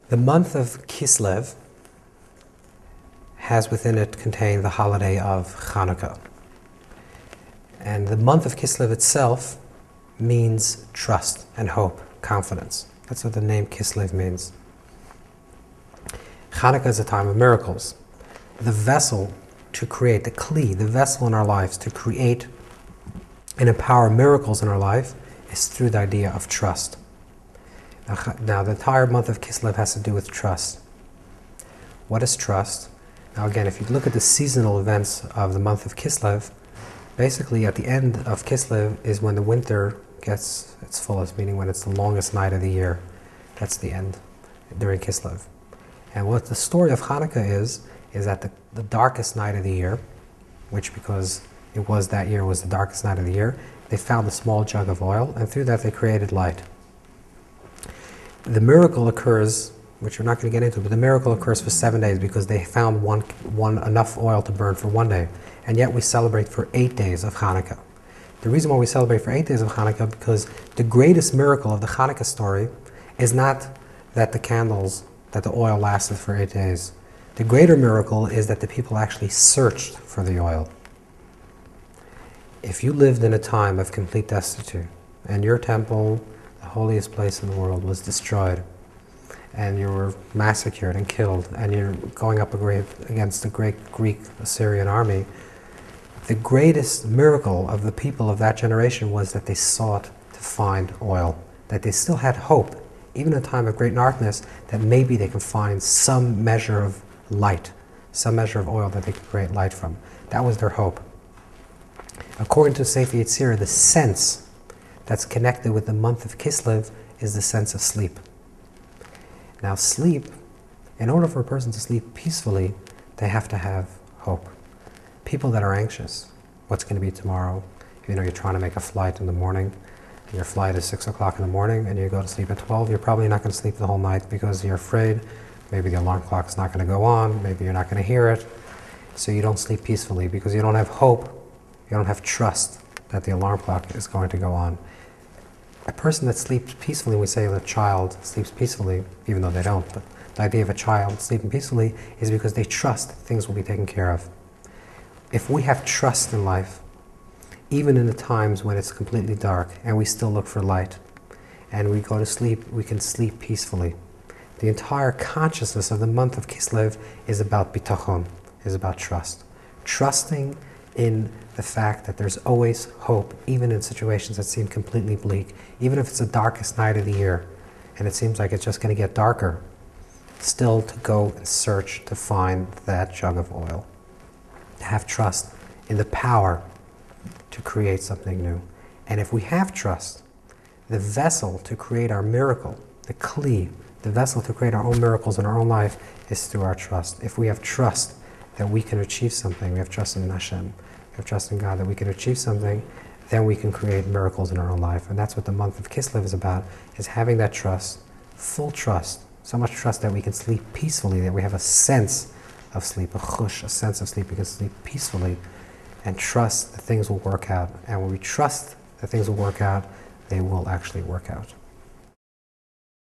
The month of Kislev has within it contained the holiday of Hanukkah. And the month of Kislev itself means trust and hope, confidence. That's what the name Kislev means. Hanukkah is a time of miracles. The vessel to create, the kli, the vessel in our lives to create and empower miracles in our life is through the idea of trust. Now, the entire month of Kislev has to do with trust. What is trust? Now again, if you look at the seasonal events of the month of Kislev, basically at the end of Kislev is when the winter gets its fullest, meaning when it's the longest night of the year. That's the end, during Kislev. And what the story of Hanukkah is that the darkest night of the year, which because it was that year was the darkest night of the year, they found a small jug of oil, and through that they created light. The miracle occurs, which we're not going to get into, but the miracle occurs for 7 days because they found enough oil to burn for 1 day. And yet we celebrate for 8 days of Hanukkah. The reason why we celebrate for 8 days of Hanukkah, because the greatest miracle of the Hanukkah story is not that the oil lasted for 8 days. The greater miracle is that the people actually searched for the oil. If you lived in a time of complete destitute, and your temple, the holiest place in the world, was destroyed, and you were massacred and killed, and you're going up against the great Greek Assyrian army, the greatest miracle of the people of that generation was that they sought to find oil, that they still had hope, even in a time of great darkness, that maybe they can find some measure of light, some measure of oil that they could create light from. That was their hope. According to Sefer Yetzirah, the sense that's connected with the month of Kislev is the sense of sleep. Now sleep, in order for a person to sleep peacefully, they have to have hope. People that are anxious, what's going to be tomorrow? You're trying to make a flight in the morning, and your flight is 6 o'clock in the morning, and you go to sleep at 12, you're probably not going to sleep the whole night because you're afraid. Maybe the alarm clock is not going to go on, maybe you're not going to hear it. So you don't sleep peacefully because you don't have hope, you don't have trust that the alarm clock is going to go on. A person that sleeps peacefully, we say that a child sleeps peacefully, even though they don't, but the idea of a child sleeping peacefully is because they trust that things will be taken care of. If we have trust in life, even in the times when it's completely dark and we still look for light, and we go to sleep, we can sleep peacefully. The entire consciousness of the month of Kislev is about bitachon, is about trust. Trusting in the fact that there's always hope, even in situations that seem completely bleak. Even if it's the darkest night of the year, and it seems like it's just going to get darker, still to go and search to find that jug of oil. To have trust in the power to create something new. And if we have trust, the vessel to create our miracle, the kli, the vessel to create our own miracles in our own life, is through our trust. If we have trust that we can achieve something, we have trust in Hashem, we have trust in God that we can achieve something, then we can create miracles in our own life. And that's what the month of Kislev is about, is having that trust, full trust, so much trust that we can sleep peacefully, that we have a sense of sleep, a chush, a sense of sleep. We can sleep peacefully and trust that things will work out. And when we trust that things will work out, they will actually work out.